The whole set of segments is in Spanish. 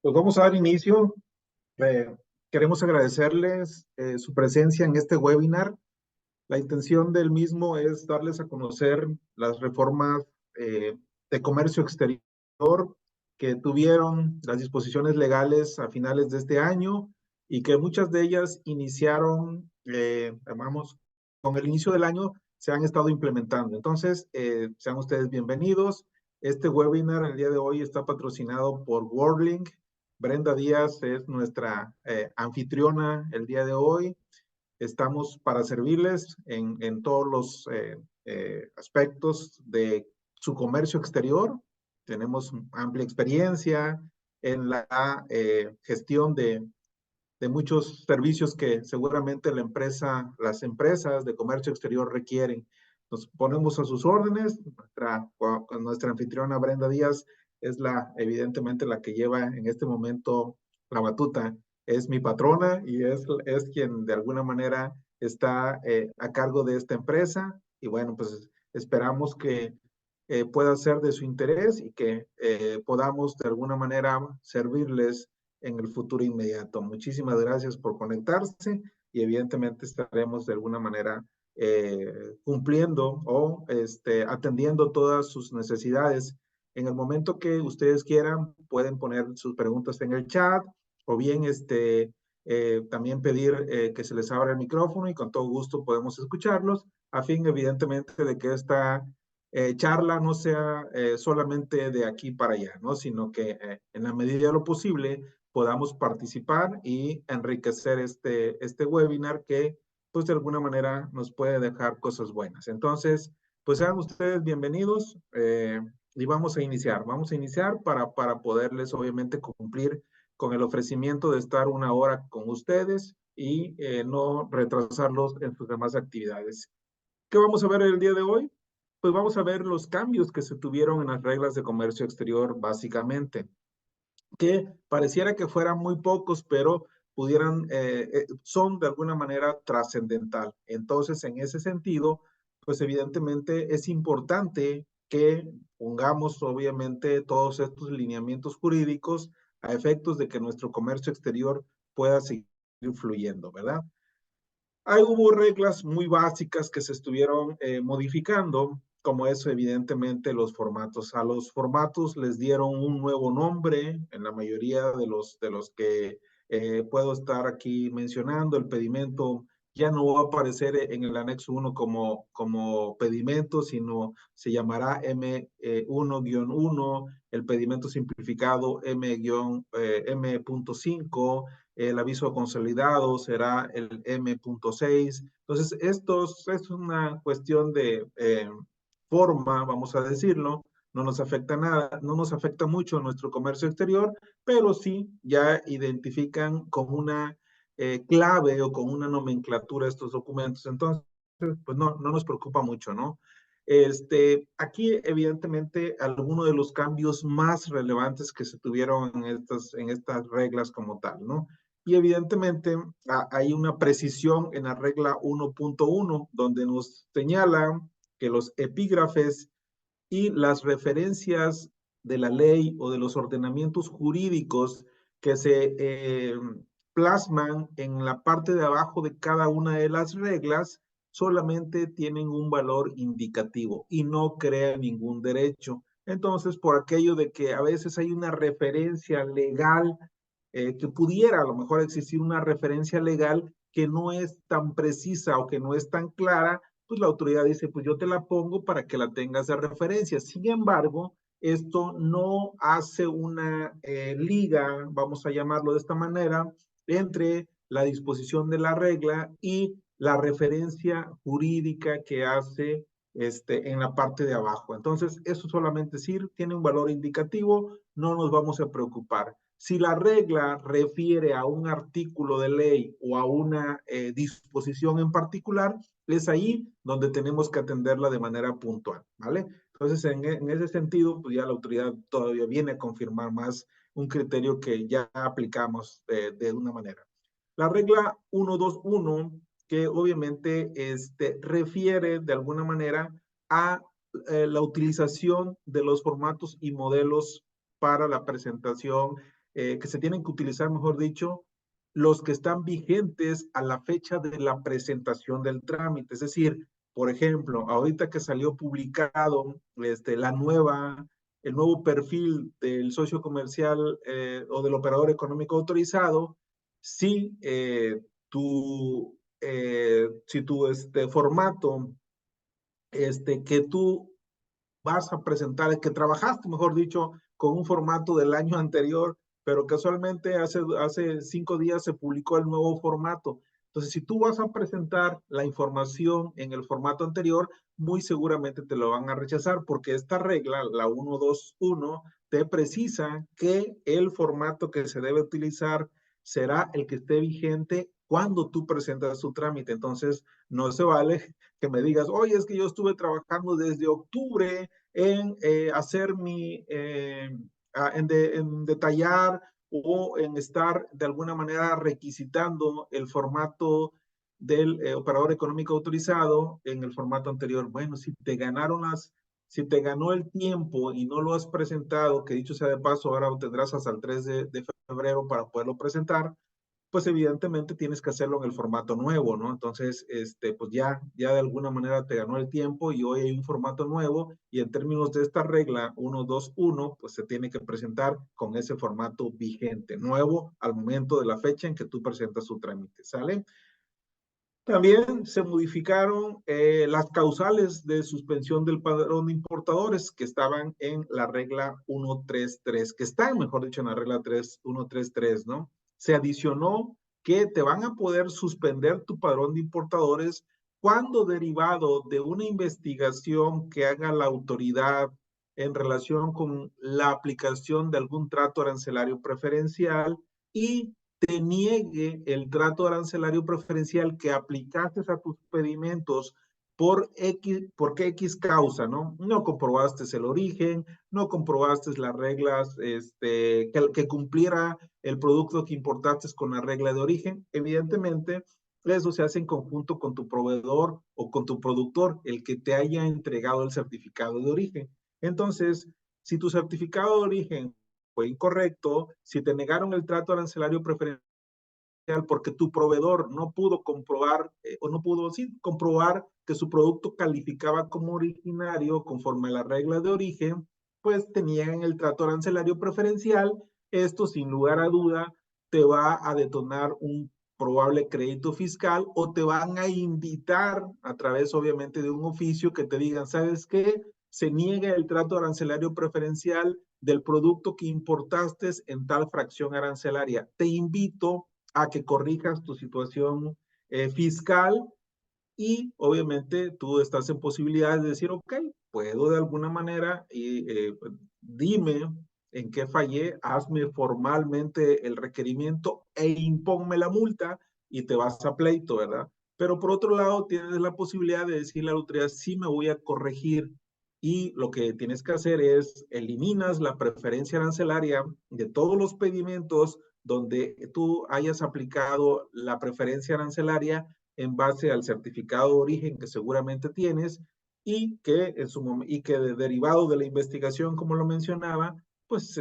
Pues vamos a dar inicio. Eh, Queremos agradecerles su presencia en este webinar. La intención del mismo es darles a conocer las reformas de comercio exterior que tuvieron las disposiciones legales a finales de este año y que muchas de ellas iniciaron, vamos, con el inicio del año se han estado implementando. Entonces, sean ustedes bienvenidos. Este webinar el día de hoy está patrocinado por Worldlink. Brenda Díaz es nuestra anfitriona el día de hoy. Estamos para servirles en todos los aspectos de su comercio exterior. Tenemos amplia experiencia en la gestión de muchos servicios que seguramente las empresas de comercio exterior requieren. Nos ponemos a sus órdenes. Nuestra anfitriona Brenda Díaz es evidentemente la que lleva en este momento la batuta. Es mi patrona y es quien de alguna manera está a cargo de esta empresa. Y bueno, pues esperamos que pueda ser de su interés y que podamos de alguna manera servirles en el futuro inmediato. Muchísimas gracias por conectarse y evidentemente estaremos de alguna manera cumpliendo o atendiendo todas sus necesidades. En el momento que ustedes quieran, pueden poner sus preguntas en el chat o bien también pedir que se les abra el micrófono y con todo gusto podemos escucharlos, a fin evidentemente de que esta charla no sea solamente de aquí para allá, ¿no? Sino que en la medida de lo posible podamos participar y enriquecer este webinar que pues de alguna manera nos puede dejar cosas buenas. Entonces, pues sean ustedes bienvenidos y vamos a iniciar para poderles obviamente cumplir con el ofrecimiento de estar una hora con ustedes y no retrasarlos en sus demás actividades. ¿Qué vamos a ver el día de hoy? Pues vamos a ver los cambios que se tuvieron en las reglas de comercio exterior, básicamente, que pareciera que fueran muy pocos, pero son de alguna manera trascendental. Entonces, en ese sentido, pues evidentemente es importante que pongamos, obviamente, todos estos lineamientos jurídicos a efectos de que nuestro comercio exterior pueda seguir fluyendo, ¿verdad? Ahí hubo reglas muy básicas que se estuvieron modificando, como eso evidentemente los formatos. A los formatos les dieron un nuevo nombre en la mayoría de los que puedo estar aquí mencionando. El pedimento ya no va a aparecer en el anexo 1 como pedimento, sino se llamará M1-1, el pedimento simplificado M.5, el aviso consolidado será el M.6. Entonces, esto es una cuestión de forma, vamos a decirlo, no nos afecta nada, no nos afecta mucho nuestro comercio exterior, pero sí ya identifican con una clave o con una nomenclatura estos documentos. Entonces, pues no nos preocupa mucho, ¿no? Aquí, evidentemente, algunos de los cambios más relevantes que se tuvieron en estas reglas como tal, ¿no? Y evidentemente hay una precisión en la regla 1.1 donde nos señala que los epígrafes y las referencias de la ley o de los ordenamientos jurídicos que se plasman en la parte de abajo de cada una de las reglas solamente tienen un valor indicativo y no crean ningún derecho. Entonces, por aquello de que a veces hay una referencia legal, que pudiera a lo mejor existir una referencia legal que no es tan precisa o que no es tan clara, pues la autoridad dice, pues yo te la pongo para que la tengas de referencia. Sin embargo, esto no hace una liga, vamos a llamarlo de esta manera, entre la disposición de la regla y la referencia jurídica que hace en la parte de abajo. Entonces, eso solamente decir, tiene un valor indicativo, no nos vamos a preocupar. Si la regla refiere a un artículo de ley o a una disposición en particular, es ahí donde tenemos que atenderla de manera puntual, ¿vale? Entonces, en ese sentido, pues ya la autoridad todavía viene a confirmar más un criterio que ya aplicamos de una manera. La regla 121, que obviamente refiere de alguna manera a la utilización de los formatos y modelos para la presentación que se tienen que utilizar, mejor dicho, los que están vigentes a la fecha de la presentación del trámite. Es decir, por ejemplo, ahorita que salió publicado el nuevo perfil del socio comercial o del operador económico autorizado, si tu formato que tú vas a presentar, que trabajaste, mejor dicho, con un formato del año anterior, pero casualmente hace 5 días se publicó el nuevo formato. Entonces, si tú vas a presentar la información en el formato anterior, muy seguramente te lo van a rechazar porque esta regla, la 121, te precisa que el formato que se debe utilizar será el que esté vigente cuando tú presentas tu trámite. Entonces, no se vale que me digas, oye, es que yo estuve trabajando desde octubre en hacer en detallar o en estar de alguna manera requisitando el formato del operador económico autorizado en el formato anterior. Bueno, si te ganó el tiempo y no lo has presentado, que dicho sea de paso, ahora tendrás hasta el 3 de febrero para poderlo presentar, pues evidentemente tienes que hacerlo en el formato nuevo, ¿no? Entonces, pues ya de alguna manera te ganó el tiempo y hoy hay un formato nuevo y en términos de esta regla 121, pues se tiene que presentar con ese formato vigente, nuevo al momento de la fecha en que tú presentas tu trámite, ¿sale? También se modificaron las causales de suspensión del padrón de importadores que estaban en la regla 133, que están, mejor dicho, en la regla 133, ¿no? Se adicionó que te van a poder suspender tu padrón de importadores cuando derivado de una investigación que haga la autoridad en relación con la aplicación de algún trato arancelario preferencial y te niegue el trato arancelario preferencial que aplicaste a tus pedimentos porque X causa, ¿no? No comprobaste el origen, no comprobaste las reglas, que cumpliera el producto que importaste con la regla de origen. Evidentemente, eso se hace en conjunto con tu proveedor o con tu productor, el que te haya entregado el certificado de origen. Entonces, si tu certificado de origen fue incorrecto, si te negaron el trato arancelario preferencial porque tu proveedor no pudo comprobar o no pudo sí, comprobar que su producto calificaba como originario conforme a la regla de origen, pues te niegan el trato arancelario preferencial. Esto, sin lugar a duda, te va a detonar un probable crédito fiscal o te van a invitar a través, obviamente, de un oficio que te digan, ¿sabes qué? Se niega el trato arancelario preferencial del producto que importaste en tal fracción arancelaria. Te invito a que corrijas tu situación fiscal y obviamente tú estás en posibilidades de decir, ok, puedo de alguna manera dime en qué fallé, hazme formalmente el requerimiento e imponme la multa y te vas a pleito, ¿verdad? Pero por otro lado, tienes la posibilidad de decirle a la autoridad, sí me voy a corregir y lo que tienes que hacer es eliminas la preferencia arancelaria de todos los pedimentos donde tú hayas aplicado la preferencia arancelaria en base al certificado de origen que seguramente tienes y que, derivado de la investigación, como lo mencionaba, pues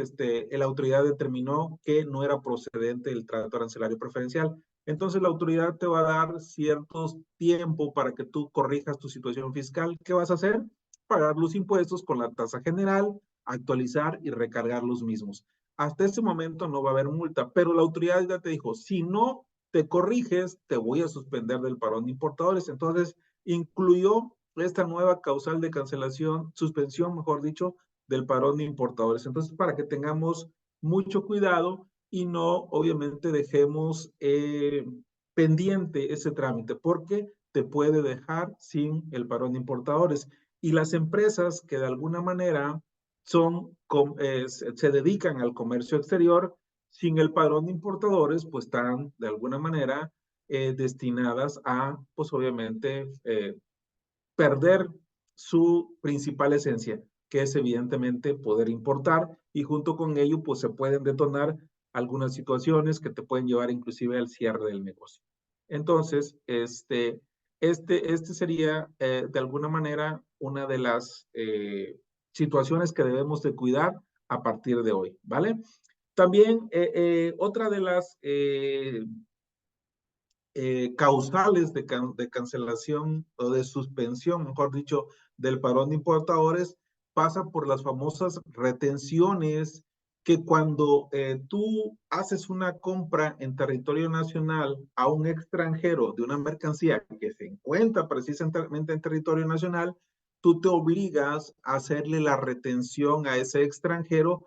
la autoridad determinó que no era procedente el trato arancelario preferencial. Entonces la autoridad te va a dar ciertos tiempo para que tú corrijas tu situación fiscal. ¿Qué vas a hacer? Pagar los impuestos con la tasa general, actualizar y recargar los mismos. Hasta ese momento no va a haber multa, pero la autoridad ya te dijo, si no te corriges, te voy a suspender del parón de importadores. Entonces, incluyó esta nueva causal de cancelación, suspensión, mejor dicho, del parón de importadores. Entonces, para que tengamos mucho cuidado y no, obviamente, dejemos pendiente ese trámite, porque te puede dejar sin el parón de importadores. Y las empresas que de alguna manera se dedican al comercio exterior, sin el padrón de importadores, pues están de alguna manera destinadas a, pues obviamente, perder su principal esencia, que es evidentemente poder importar y junto con ello, pues se pueden detonar algunas situaciones que te pueden llevar inclusive al cierre del negocio. Entonces, este sería de alguna manera una de las situaciones que debemos de cuidar a partir de hoy, ¿vale? También otra de las causales de cancelación o de suspensión, mejor dicho, del padrón de importadores pasa por las famosas retenciones que cuando tú haces una compra en territorio nacional a un extranjero de una mercancía que se encuentra precisamente en territorio nacional, tú te obligas a hacerle la retención a ese extranjero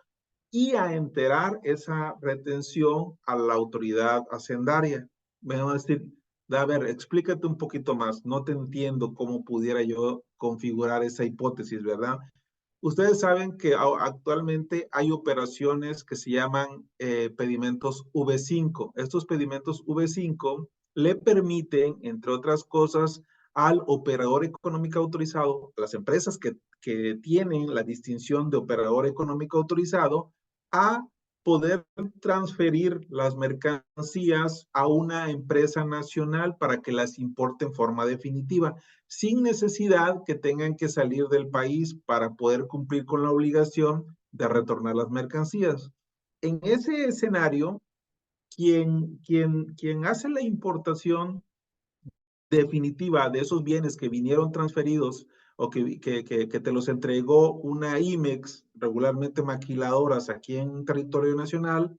y a enterar esa retención a la autoridad hacendaria. Me van a decir, a ver, explícate un poquito más, no te entiendo cómo pudiera yo configurar esa hipótesis, ¿verdad? Ustedes saben que actualmente hay operaciones que se llaman pedimentos V5. Estos pedimentos V5 le permiten, entre otras cosas, al operador económico autorizado, las empresas que tienen la distinción de operador económico autorizado, a poder transferir las mercancías a una empresa nacional para que las importe en forma definitiva, sin necesidad que tengan que salir del país para poder cumplir con la obligación de retornar las mercancías. En ese escenario, quien hace la importación definitiva de esos bienes que vinieron transferidos o que te los entregó una IMEX, regularmente maquiladoras aquí en territorio nacional,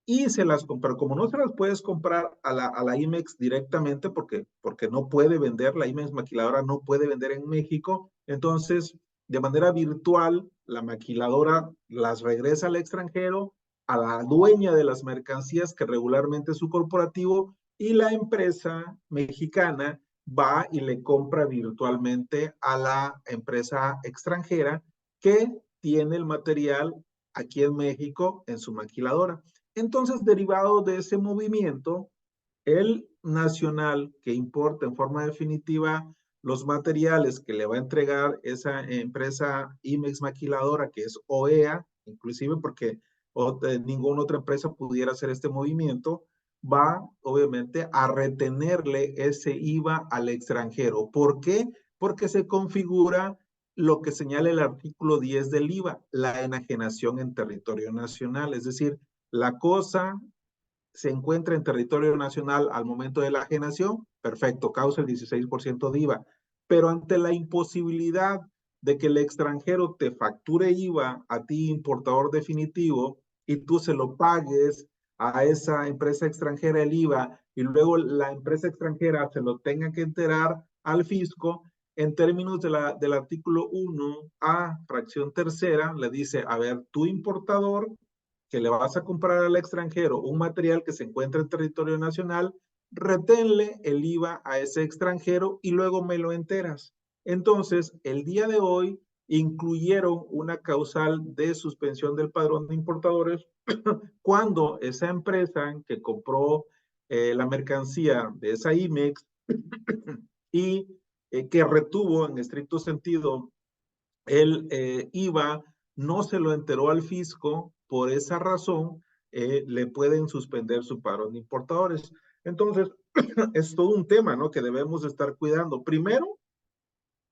y se las compra. Como no se las puedes comprar a la IMEX directamente porque no puede vender, la IMEX maquiladora no puede vender en México, entonces de manera virtual la maquiladora las regresa al extranjero, a la dueña de las mercancías que regularmente es su corporativo, y la empresa mexicana va y le compra virtualmente a la empresa extranjera que tiene el material aquí en México en su maquiladora. Entonces, derivado de ese movimiento, el nacional que importa en forma definitiva los materiales que le va a entregar esa empresa IMEX maquiladora, que es OEA, inclusive porque ninguna otra empresa pudiera hacer este movimiento, va obviamente a retenerle ese IVA al extranjero. ¿Por qué? Porque se configura lo que señala el artículo 10 del IVA, la enajenación en territorio nacional, es decir, la cosa se encuentra en territorio nacional al momento de la enajenación, perfecto, causa el 16% de IVA. Pero ante la imposibilidad de que el extranjero te facture IVA a ti, importador definitivo, y tú se lo pagues a esa empresa extranjera el IVA, y luego la empresa extranjera se lo tenga que enterar al fisco, en términos del artículo 1A, fracción tercera, le dice, a ver, tu importador que le vas a comprar al extranjero un material que se encuentra en territorio nacional, reténle el IVA a ese extranjero y luego me lo enteras. Entonces, el día de hoy incluyeron una causal de suspensión del padrón de importadores cuando esa empresa que compró la mercancía de esa IMEX y que retuvo en estricto sentido el IVA, no se lo enteró al fisco, por esa razón le pueden suspender su padrón de importadores. Entonces, es todo un tema, ¿no? Que debemos estar cuidando. Primero,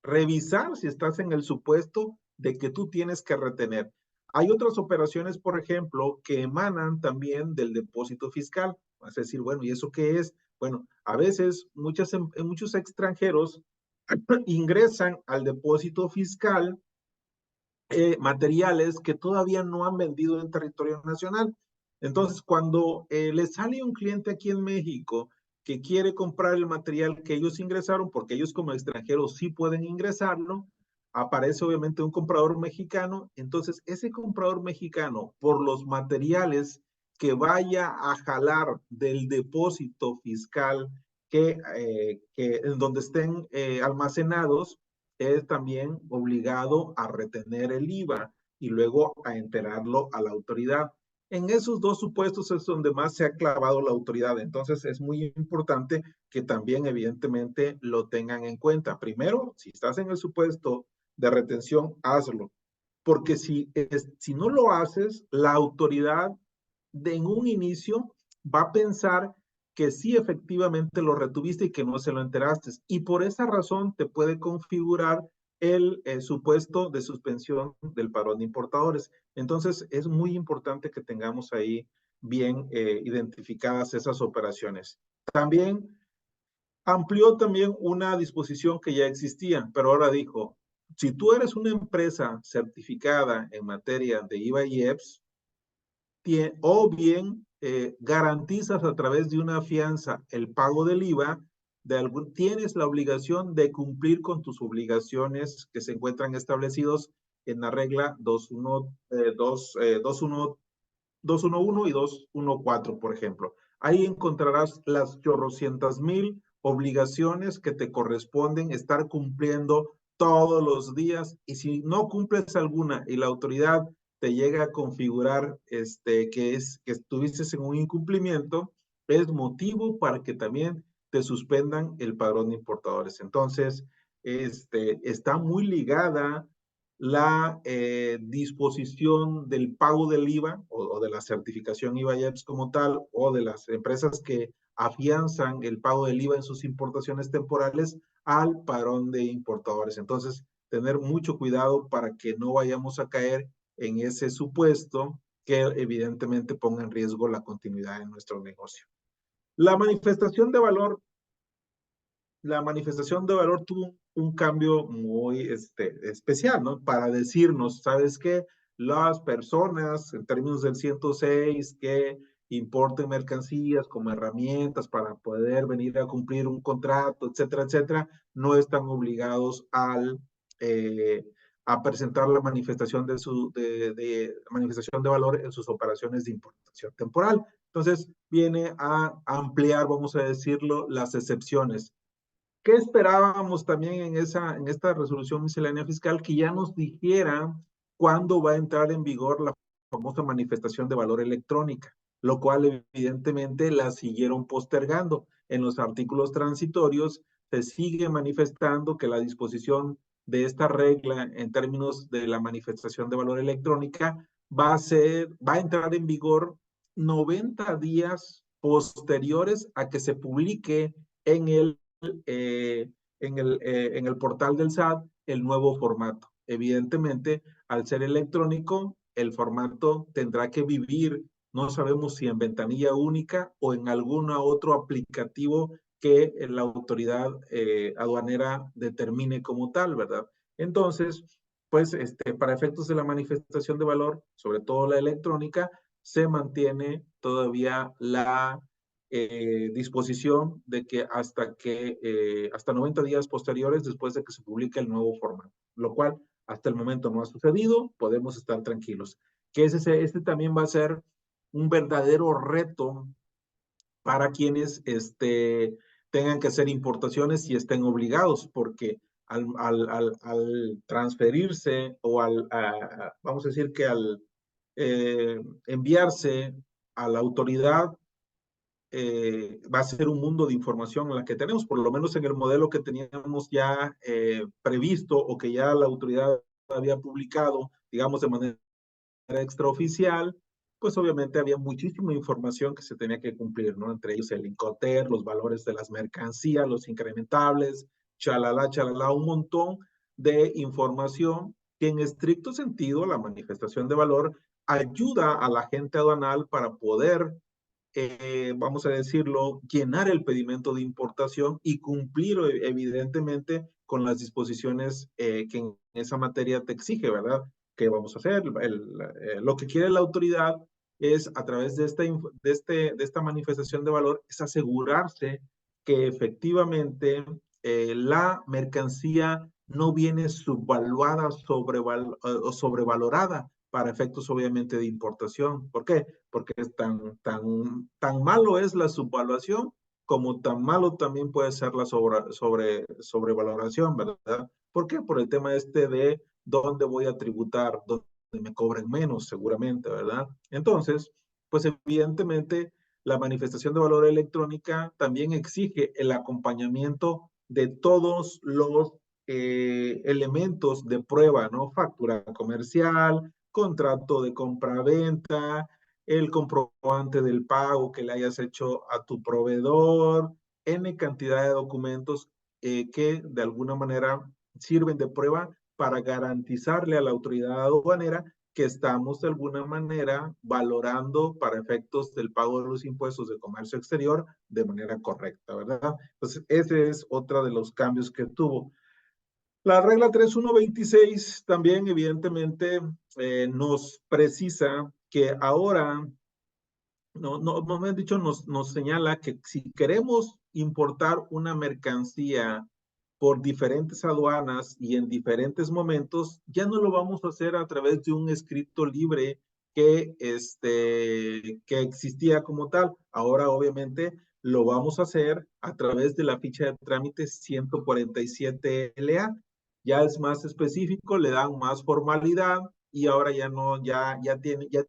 revisar si estás en el supuesto de que tú tienes que retener. Hay otras operaciones, por ejemplo, que emanan también del depósito fiscal. Es decir, bueno, ¿y eso qué es? Bueno, a veces muchos extranjeros ingresan al depósito fiscal materiales que todavía no han vendido en territorio nacional. Entonces, cuando le sale un cliente aquí en México que quiere comprar el material que ellos ingresaron, porque ellos como extranjeros sí pueden ingresarlo, aparece obviamente un comprador mexicano. Entonces, ese comprador mexicano, por los materiales que vaya a jalar del depósito fiscal en donde estén almacenados, es también obligado a retener el IVA y luego a enterarlo a la autoridad. En esos dos supuestos es donde más se ha clavado la autoridad. Entonces es muy importante que también evidentemente lo tengan en cuenta. Primero, si estás en el supuesto de retención, hazlo. Porque si no lo haces, la autoridad en un inicio va a pensar que sí efectivamente lo retuviste y que no se lo enteraste. Y por esa razón te puede configurar el supuesto de suspensión del padrón de importadores. Entonces, es muy importante que tengamos ahí bien identificadas esas operaciones. También amplió también una disposición que ya existía, pero ahora dijo, si tú eres una empresa certificada en materia de IVA y EPS, o bien garantizas a través de una fianza el pago del IVA, tienes la obligación de cumplir con tus obligaciones que se encuentran establecidos en la regla 211 y 214, por ejemplo. Ahí encontrarás las chorrocientas mil obligaciones que te corresponden estar cumpliendo todos los días, y si no cumples alguna y la autoridad te llega a configurar que estuviste en un incumplimiento, es motivo para que también te suspendan el padrón de importadores. Entonces, está muy ligada la disposición del pago del IVA o de la certificación IVA-IEPS como tal, o de las empresas que afianzan el pago del IVA en sus importaciones temporales al padrón de importadores. Entonces, tener mucho cuidado para que no vayamos a caer en ese supuesto que evidentemente ponga en riesgo la continuidad de nuestro negocio. La manifestación de valor tuvo un cambio muy especial, ¿no? Para decirnos, ¿sabes qué? Las personas, en términos del 106, que importen mercancías como herramientas para poder venir a cumplir un contrato, etcétera, etcétera, no están obligados eh, a presentar la manifestación manifestación de valor en sus operaciones de importación temporal. Entonces, viene a ampliar, vamos a decirlo, las excepciones. ¿Qué esperábamos también en esta resolución miscelánea fiscal? Que ya nos dijera cuándo va a entrar en vigor la famosa manifestación de valor electrónica, lo cual evidentemente la siguieron postergando. En los artículos transitorios se sigue manifestando que la disposición de esta regla en términos de la manifestación de valor electrónica va a entrar en vigor 90 días posteriores a que se publique en el en el portal del SAT el nuevo formato. Evidentemente, al ser electrónico, el formato tendrá que vivir, no sabemos si en ventanilla única o en algún otro aplicativo que la autoridad aduanera determine como tal, ¿verdad? Entonces, pues para efectos de la manifestación de valor, sobre todo la electrónica, se mantiene todavía la disposición de que hasta 90 días posteriores después de que se publique el nuevo formato, lo cual hasta el momento no ha sucedido, podemos estar tranquilos. Que este también va a ser un verdadero reto para quienes tengan que hacer importaciones y estén obligados, porque al transferirse o vamos a decir que al enviarse a la autoridad, va a ser un mundo de información en la que tenemos, por lo menos en el modelo que teníamos ya previsto o que ya la autoridad había publicado, digamos, de manera extraoficial, pues obviamente había muchísima información que se tenía que cumplir, ¿no? Entre ellos el Incoter, los valores de las mercancías, los incrementables, chalala, un montón de información que en estricto sentido la manifestación de valor ayuda a la gente aduanal para poder vamos a decirlo, llenar el pedimento de importación y cumplir evidentemente con las disposiciones que en esa materia te exige, ¿verdad? ¿Qué vamos a hacer? Lo que quiere la autoridad es, a través de esta manifestación de valor, es asegurarse que efectivamente la mercancía no viene subvaluada o sobrevalorada para efectos obviamente de importación. ¿Por qué? Porque es tan malo es la subvaluación como tan malo también puede ser la sobrevaloración, ¿verdad? ¿Por qué? Por el tema de dónde voy a tributar, dónde me cobren menos seguramente, ¿verdad? Entonces, pues evidentemente la manifestación de valor electrónica también exige el acompañamiento de todos los elementos de prueba, ¿no? Factura comercial, contrato de compra-venta, el comprobante del pago que le hayas hecho a tu proveedor, N cantidad de documentos que de alguna manera sirven de prueba para garantizarle a la autoridad aduanera que estamos de alguna manera valorando para efectos del pago de los impuestos de comercio exterior de manera correcta, ¿verdad? Entonces, ese es otro de los cambios que tuvo. La regla 3126 también evidentemente nos precisa que ahora, no me han dicho, nos señala que si queremos importar una mercancía por diferentes aduanas y en diferentes momentos, ya no lo vamos a hacer a través de un escrito libre que existía como tal. Ahora, obviamente, lo vamos a hacer a través de la ficha de trámite 147LA. Ya es más específico, le dan más formalidad y ahora ya no, ya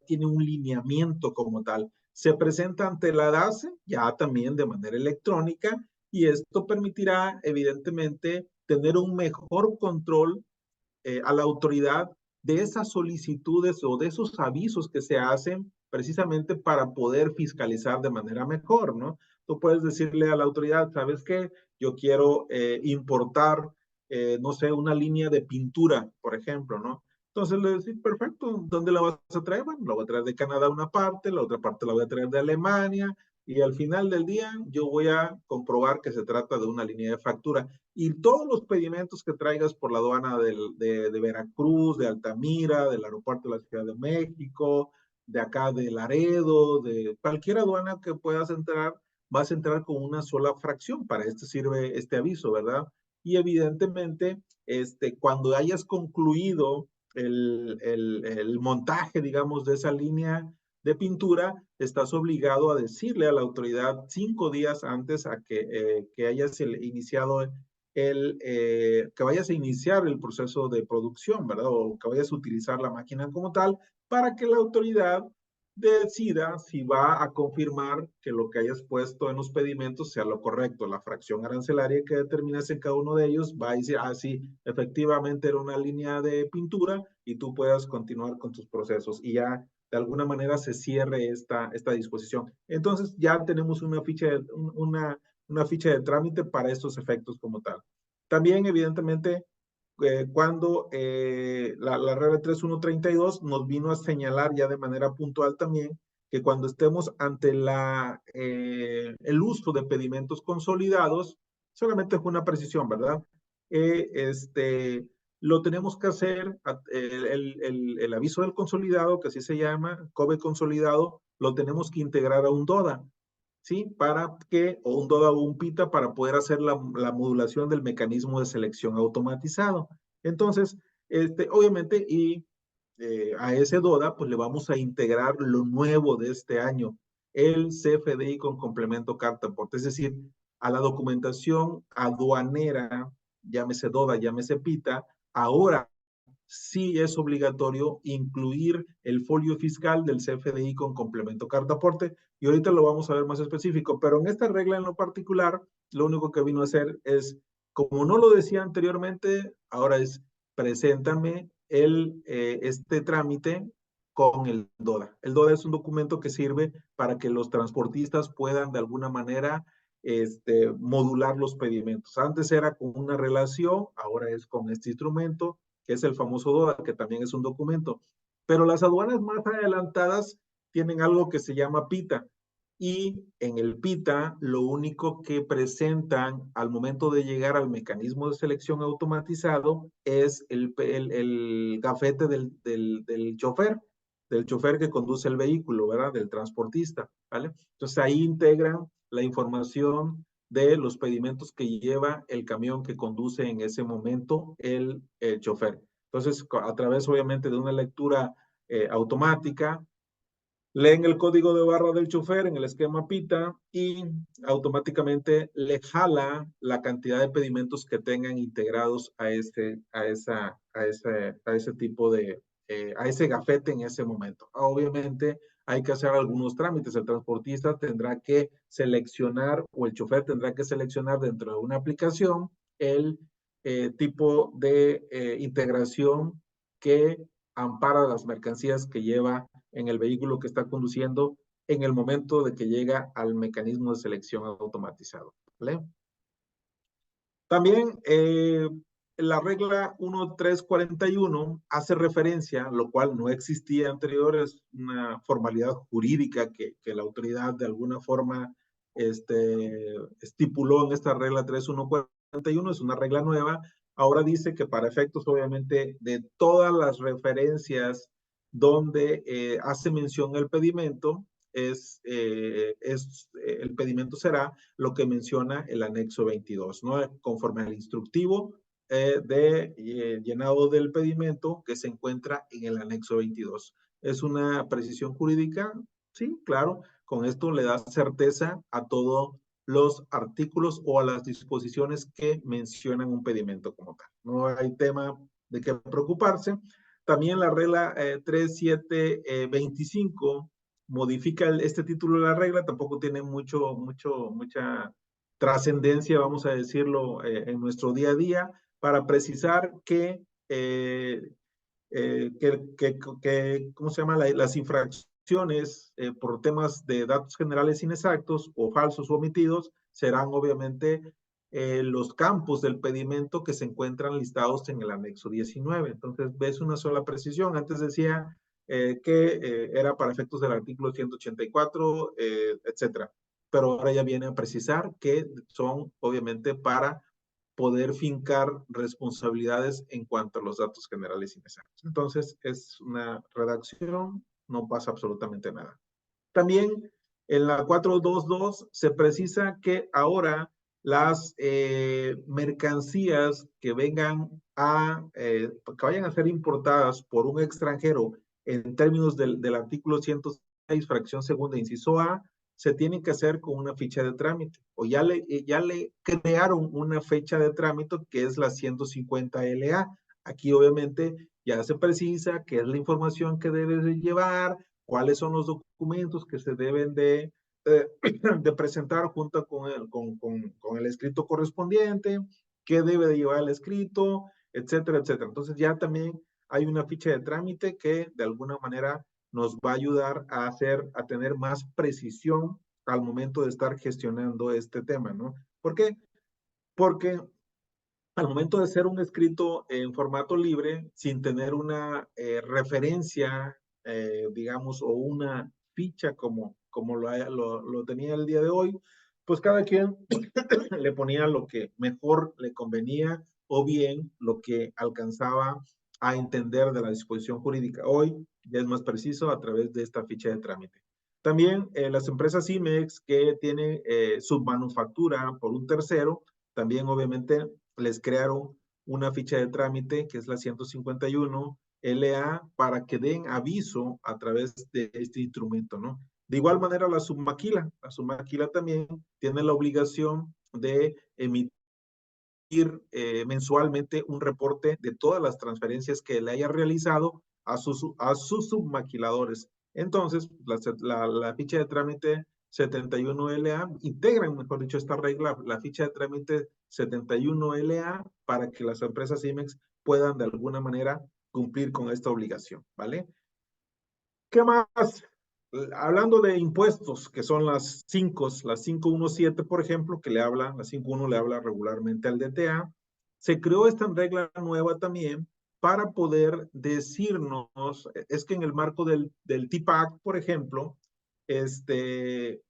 tiene un lineamiento como tal. Se presenta ante la DACE, ya también de manera electrónica, y esto permitirá, evidentemente, tener un mejor control a la autoridad de esas solicitudes o de esos avisos que se hacen precisamente para poder fiscalizar de manera mejor, ¿no? Tú puedes decirle a la autoridad, ¿sabes qué? Yo quiero importar, no sé, una línea de pintura, por ejemplo, ¿no? Entonces le decís, perfecto, ¿dónde la vas a traer? Bueno, la voy a traer de Canadá una parte, la otra parte la voy a traer de Alemania, y al final del día yo voy a comprobar que se trata de una línea de factura. Y todos los pedimentos que traigas por la aduana de Veracruz, de Altamira, del aeropuerto de la Ciudad de México, de acá de Laredo, de cualquier aduana que puedas entrar, vas a entrar con una sola fracción. Para esto sirve este aviso, ¿verdad? Y evidentemente, cuando hayas concluido el montaje, digamos, de esa línea de pintura, estás obligado a decirle a la autoridad 5 días antes a que hayas iniciado que vayas a iniciar el proceso de producción, ¿verdad? O que vayas a utilizar la máquina como tal, para que la autoridad decida si va a confirmar que lo que hayas puesto en los pedimentos sea lo correcto. La fracción arancelaria que determinas en cada uno de ellos va a decir, ah, sí, efectivamente era una línea de pintura y tú puedas continuar con tus procesos y ya de alguna manera se cierre esta disposición. Entonces ya tenemos una ficha de trámite para estos efectos como tal. También, evidentemente, cuando la regla 3132 nos vino a señalar ya de manera puntual también que cuando estemos ante el uso de pedimentos consolidados, solamente fue una precisión, ¿verdad? Lo tenemos que hacer, el aviso del consolidado, que así se llama, COBE consolidado, lo tenemos que integrar a un DODA. ¿Sí? O un DODA o un PITA para poder hacer la modulación del mecanismo de selección automatizado. Entonces, obviamente, y a ese DODA, pues le vamos a integrar lo nuevo de este año, el CFDI con complemento carta aporte, es decir, a la documentación aduanera, llámese DODA, llámese PITA, ahora sí es obligatorio incluir el folio fiscal del CFDI con complemento carta aporte, y ahorita lo vamos a ver más específico, pero en esta regla en lo particular, lo único que vino a hacer es, como no lo decía anteriormente, ahora es, preséntame este trámite con el DODA. El DODA es un documento que sirve para que los transportistas puedan de alguna manera modular los pedimentos. Antes era con una relación, ahora es con este instrumento, que es el famoso DODA, que también es un documento. Pero las aduanas más adelantadas tienen algo que se llama PITA. Y en el PITA, lo único que presentan al momento de llegar al mecanismo de selección automatizado es el gafete del chofer que conduce el vehículo, ¿verdad? Del transportista, ¿vale? Entonces ahí integran la información de los pedimentos que lleva el camión que conduce en ese momento el chofer. Entonces, a través obviamente de una lectura automática, leen el código de barra del chofer en el esquema PITA y automáticamente le jala la cantidad de pedimentos que tengan integrados a ese tipo a ese gafete en ese momento. Obviamente hay que hacer algunos trámites. El transportista tendrá que seleccionar o el chofer tendrá que seleccionar dentro de una aplicación el tipo de integración que ampara las mercancías que lleva en el vehículo que está conduciendo en el momento de que llega al mecanismo de selección automatizado. ¿Vale? También la regla 1341 hace referencia, lo cual no existía anterior, es una formalidad jurídica que la autoridad de alguna forma estipuló en esta regla 3141, es una regla nueva. Ahora dice que para efectos, obviamente, de todas las referencias donde hace mención el pedimento, el pedimento será lo que menciona el anexo 22, ¿no? Conforme al instructivo llenado del pedimento que se encuentra en el anexo 22. ¿Es una precisión jurídica? Sí, claro. Con esto le da certeza a todos los artículos o a las disposiciones que mencionan un pedimento como tal. No hay tema de qué preocuparse. También la regla 3725 modifica este título de la regla, tampoco tiene mucha trascendencia, vamos a decirlo, en nuestro día a día, para precisar ¿cómo se llama? Las infracciones por temas de datos generales inexactos o falsos o omitidos serán obviamente los campos del pedimento que se encuentran listados en el anexo 19. Entonces, ves una sola precisión. Antes decía era para efectos del artículo 184, etcétera. Pero ahora ya viene a precisar que son obviamente para poder fincar responsabilidades en cuanto a los datos generales inexactos. Entonces, es una redacción, no pasa absolutamente nada. También en la 422 se precisa que ahora las mercancías que vengan que vayan a ser importadas por un extranjero en términos del artículo 106, fracción segunda, inciso A, se tienen que hacer con una ficha de trámite. O ya le crearon una fecha de trámite que es la 150 LA. Aquí obviamente ya se precisa qué es la información que debes de llevar, cuáles son los documentos que se deben de presentar junto con el escrito correspondiente, qué debe de llevar el escrito, etcétera, etcétera. Entonces ya también hay una ficha de trámite que de alguna manera nos va a ayudar a tener más precisión al momento de estar gestionando este tema, ¿no? ¿Por qué? Porque al momento de hacer un escrito en formato libre, sin tener una referencia, digamos, o una ficha como lo tenía el día de hoy, pues cada quien le ponía lo que mejor le convenía o bien lo que alcanzaba a entender de la disposición jurídica. Hoy ya es más preciso a través de esta ficha de trámite. También las empresas IMEX que tienen submanufactura por un tercero, también obviamente les crearon una ficha de trámite que es la 151 LA para que den aviso a través de este instrumento, ¿no? De igual manera la submaquila también tiene la obligación de emitir mensualmente un reporte de todas las transferencias que le haya realizado a sus submaquiladores. Entonces, la ficha de trámite 71LA integran, mejor dicho, esta regla, la ficha de trámite 71LA para que las empresas IMEX puedan de alguna manera cumplir con esta obligación, ¿vale? ¿Qué más? Hablando de impuestos, que son las 517, por ejemplo, la 51 le habla regularmente al DTA, se creó esta regla nueva también para poder decirnos, es que en el marco del TIPAC, por ejemplo, se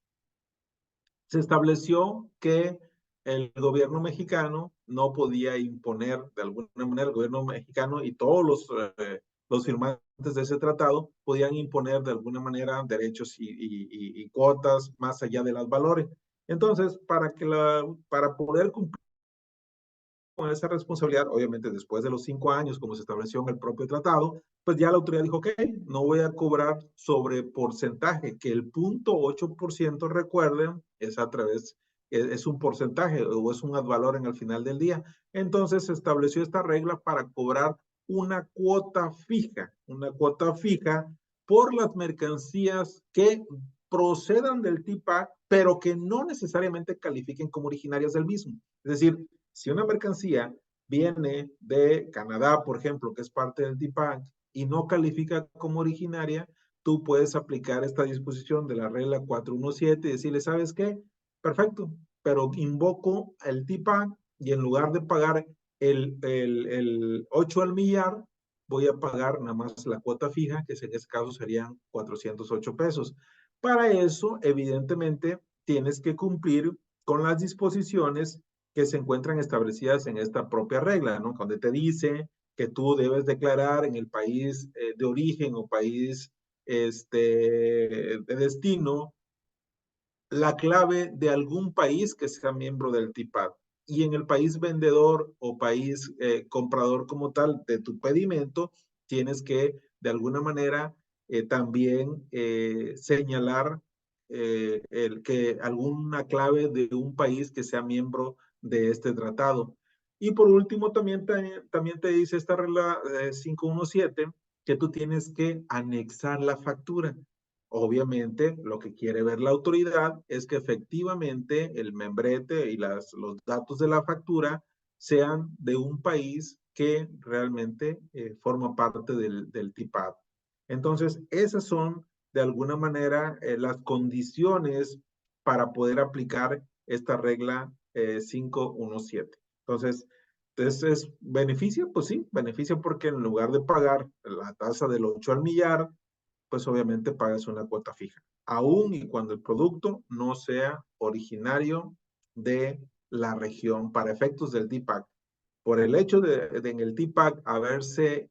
estableció que el gobierno mexicano no podía imponer de alguna manera, el gobierno mexicano y todos los firmantes de ese tratado podían imponer de alguna manera derechos y cuotas más allá de los valores. Entonces, para poder cumplir con esa responsabilidad, obviamente después de los 5 años, como se estableció en el propio tratado, pues ya la autoridad dijo, ok, no voy a cobrar sobre porcentaje, que el 0.8%, recuerden, es a través, es un porcentaje o es un ad valorem al final del día. Entonces se estableció esta regla para cobrar una cuota fija por las mercancías que procedan del TIPAC, pero que no necesariamente califiquen como originarias del mismo. Es decir, si una mercancía viene de Canadá, por ejemplo, que es parte del TIPAC, y no califica como originaria, tú puedes aplicar esta disposición de la regla 417 y decirle, ¿sabes qué? Perfecto, pero invoco el TIPAC y en lugar de pagar el 8 al millar, voy a pagar nada más la cuota fija, que en este caso serían 408 pesos. Para eso, evidentemente, tienes que cumplir con las disposiciones que se encuentran establecidas en esta propia regla, ¿no? Donde te dice que tú debes declarar en el país de origen o país de destino la clave de algún país que sea miembro del TIPAD. Y en el país vendedor o país comprador como tal de tu pedimento, tienes que de alguna manera también señalar que alguna clave de un país que sea miembro de este tratado. Y por último, también te dice esta regla 517 que tú tienes que anexar la factura. Obviamente, lo que quiere ver la autoridad es que efectivamente el membrete y los datos de la factura sean de un país que realmente forma parte del TIPAD. Entonces, esas son de alguna manera las condiciones para poder aplicar esta regla 517. Entonces, ¿beneficia? Pues sí, beneficia porque en lugar de pagar la tasa del 8 al millar, pues obviamente pagas una cuota fija, aun y cuando el producto no sea originario de la región para efectos del TPAC. Por el hecho de en el TPAC haberse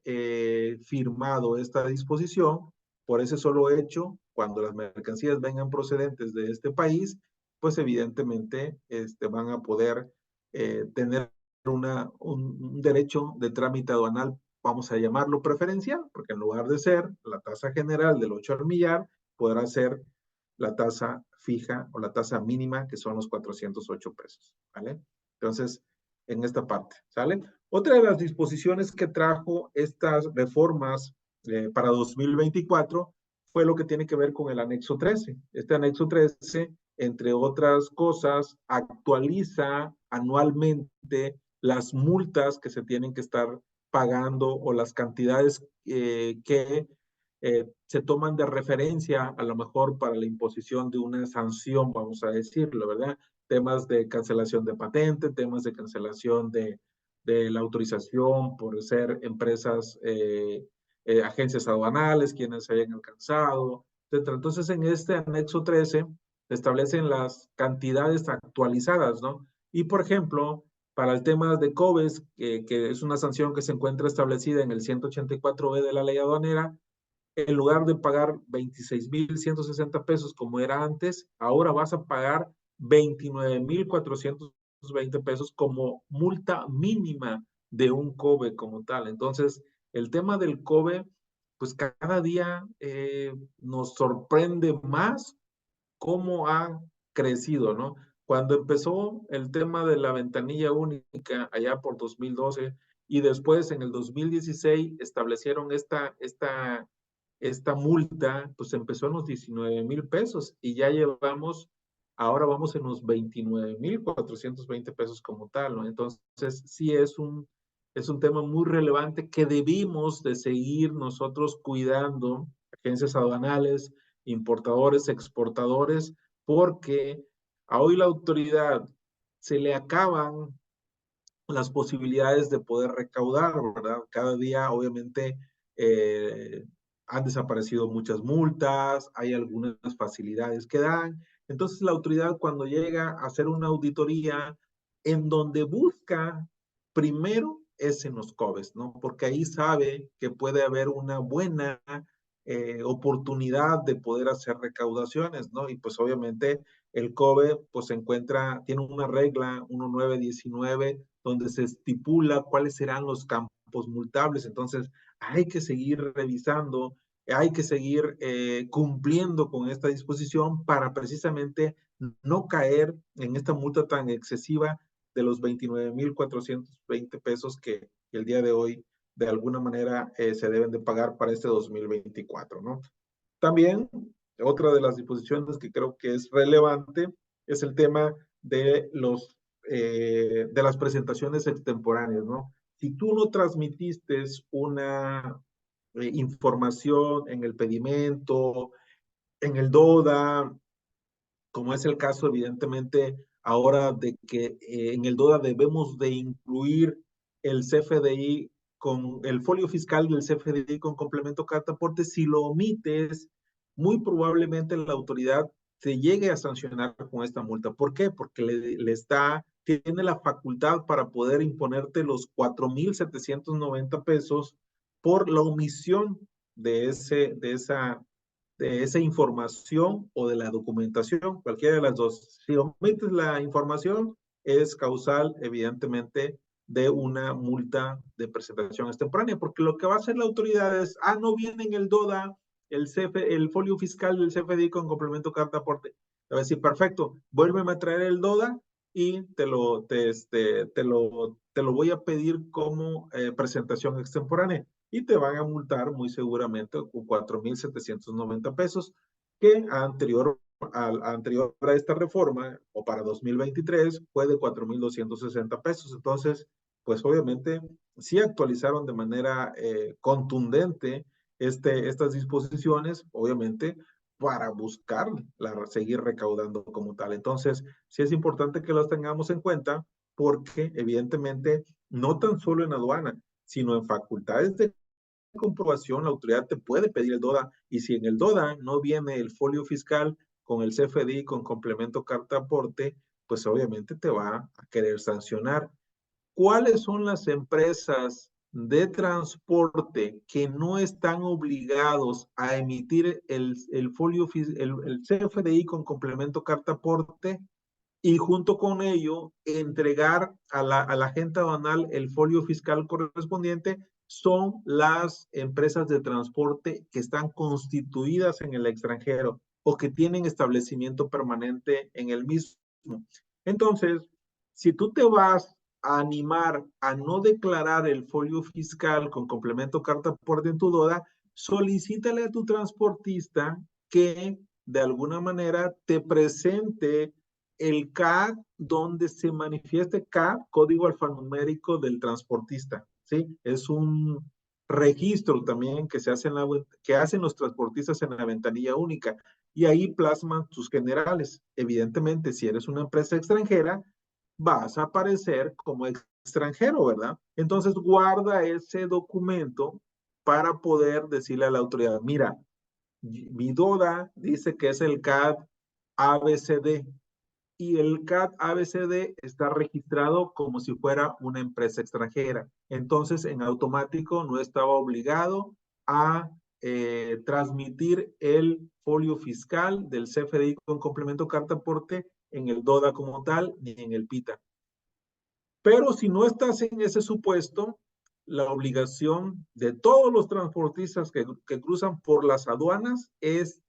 firmado esta disposición, por ese solo hecho, cuando las mercancías vengan procedentes de este país, pues evidentemente van a poder tener un derecho de trámite aduanal, vamos a llamarlo preferencial, porque en lugar de ser la tasa general del 8 al millar, podrá ser la tasa fija o la tasa mínima, que son los 408 pesos, ¿vale? Entonces, en esta parte, ¿sale? Otra de las disposiciones que trajo estas reformas para 2024 fue lo que tiene que ver con el anexo 13. Este anexo 13, entre otras cosas, actualiza anualmente las multas que se tienen que estar pagando o las cantidades que se toman de referencia a lo mejor para la imposición de una sanción, vamos a decirlo, ¿verdad? Temas de cancelación de patente, temas de cancelación de la autorización por ser empresas, agencias aduanales, quienes hayan alcanzado, etc. Entonces, en este anexo 13 se establecen las cantidades actualizadas, ¿no? Y, por ejemplo, para el tema de COBES, que es una sanción que se encuentra establecida en el 184B de la ley aduanera, en lugar de pagar 26,160 pesos como era antes, ahora vas a pagar 29,420 pesos como multa mínima de un COBE como tal. Entonces, el tema del COBE, pues cada día nos sorprende más cómo ha crecido, ¿no? Cuando empezó el tema de la ventanilla única allá por 2012 y después en el 2016 establecieron esta multa, pues empezó en los 19,000 pesos y ya llevamos, ahora vamos en los 29,420 pesos como tal, ¿no? Entonces, sí es un tema muy relevante que debimos de seguir nosotros cuidando, agencias aduanales, importadores, exportadores, porque a hoy la autoridad se le acaban las posibilidades de poder recaudar, ¿verdad? Cada día, obviamente, eh, han desaparecido muchas multas, hay algunas facilidades que dan. Entonces, la autoridad cuando llega a hacer una auditoría, en donde busca primero es en los COBES, ¿no? Porque ahí sabe que puede haber una buena oportunidad de poder hacer recaudaciones, ¿no? Y pues obviamente el COBE pues se encuentra, tiene una regla 1919 donde se estipula cuáles serán los campos multables. Entonces, hay que seguir revisando, hay que seguir cumpliendo con esta disposición para precisamente no caer en esta multa tan excesiva de los 29,420 pesos que el día de hoy de alguna manera se deben de pagar para este 2024, ¿no? También, otra de las disposiciones que creo que es relevante es el tema de las presentaciones extemporáneas, ¿no? Si tú no transmitiste una información en el pedimento, en el DODA, como es el caso evidentemente ahora de que en el DODA debemos de incluir el CFDI con el folio fiscal del CFDI con complemento carta aporte. Si lo omites, muy probablemente la autoridad te llegue a sancionar con esta multa. ¿Por qué? Porque tiene la facultad para poder imponerte los 4,790 pesos por la omisión de esa información o de la documentación, cualquiera de las dos. Si omites la información, es causal, evidentemente, de una multa de presentación extemporánea, porque lo que va a hacer la autoridad es, no viene en el DODA, el folio fiscal del CFDI con complemento carta aporte. Te va a decir, perfecto, vuélveme a traer el DODA y te lo voy a pedir como presentación extemporánea y te van a multar muy seguramente con 4,790 pesos, que anterior a esta reforma o para 2023 fue de 4,260 pesos. Entonces, pues obviamente sí actualizaron de manera contundente estas disposiciones, obviamente, para buscar seguir recaudando como tal. Entonces, sí es importante que las tengamos en cuenta porque evidentemente no tan solo en aduana, sino en facultades de comprobación, la autoridad te puede pedir el DODA y si en el DODA no viene el folio fiscal con el CFDI con complemento carta aporte, pues obviamente te va a querer sancionar. ¿Cuáles son las empresas de transporte que no están obligados a emitir el CFDI con complemento carta aporte y junto con ello entregar a la agente aduanal el folio fiscal correspondiente? Son las empresas de transporte que están constituidas en el extranjero o que tienen establecimiento permanente en el mismo. Entonces, si tú te vas a animar a no declarar el folio fiscal con complemento carta aporte en tu DODA, solicítale a tu transportista que de alguna manera te presente el CAD donde se manifieste CAD, código alfanumérico del transportista, ¿sí? Es un registro también que que hacen los transportistas en la ventanilla única y ahí plasman sus generales. Evidentemente, si eres una empresa extranjera, vas a aparecer como extranjero, ¿verdad? Entonces guarda ese documento para poder decirle a la autoridad, mira, mi DODA dice que es el CAD ABCD y el CAD ABCD está registrado como si fuera una empresa extranjera. Entonces, en automático no estaba obligado a transmitir el folio fiscal del CFDI con complemento carta aporte en el DODA como tal, ni en el PITA. Pero si no estás en ese supuesto, la obligación de todos los transportistas que cruzan por las aduanas es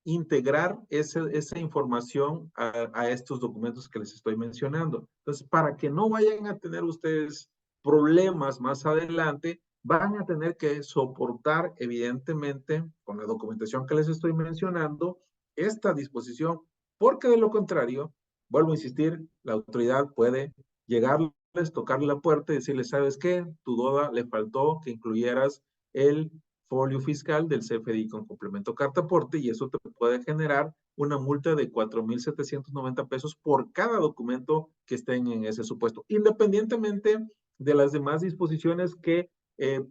integrar esa información a estos documentos que les estoy mencionando. Entonces, para que no vayan a tener ustedes problemas más adelante, van a tener que soportar, evidentemente, con la documentación que les estoy mencionando, esta disposición, porque de lo contrario, vuelvo a insistir, la autoridad puede llegarles, tocarle la puerta y decirles, ¿sabes qué? Tu DODA le faltó que incluyeras el folio fiscal del CFDI con complemento carta aporte y eso te puede generar una multa de 4,790 pesos por cada documento que estén en ese supuesto, independientemente de las demás disposiciones que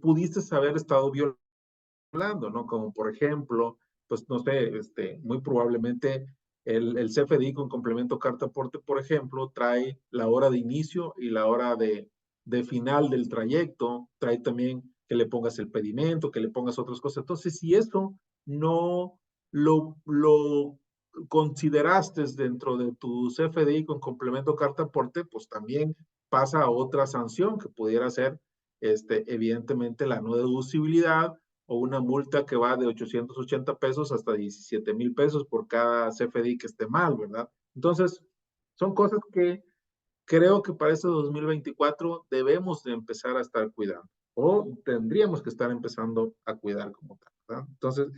pudiste haber estado violando, ¿no? Como por ejemplo, pues no sé, muy probablemente el CFDI con complemento carta aporte, por ejemplo, trae la hora de inicio y la hora de final del trayecto, trae también que le pongas el pedimento, que le pongas otras cosas. Entonces, si eso no lo consideraste dentro de tu CFDI con complemento carta aporte, pues también pasa a otra sanción que pudiera ser, evidentemente, la no deducibilidad o una multa que va de 880 pesos hasta 17,000 pesos por cada CFDI que esté mal, ¿verdad? Entonces, son cosas que creo que para este 2024 debemos de empezar a estar cuidando o tendríamos que estar empezando a cuidar como tal, ¿verdad? Entonces,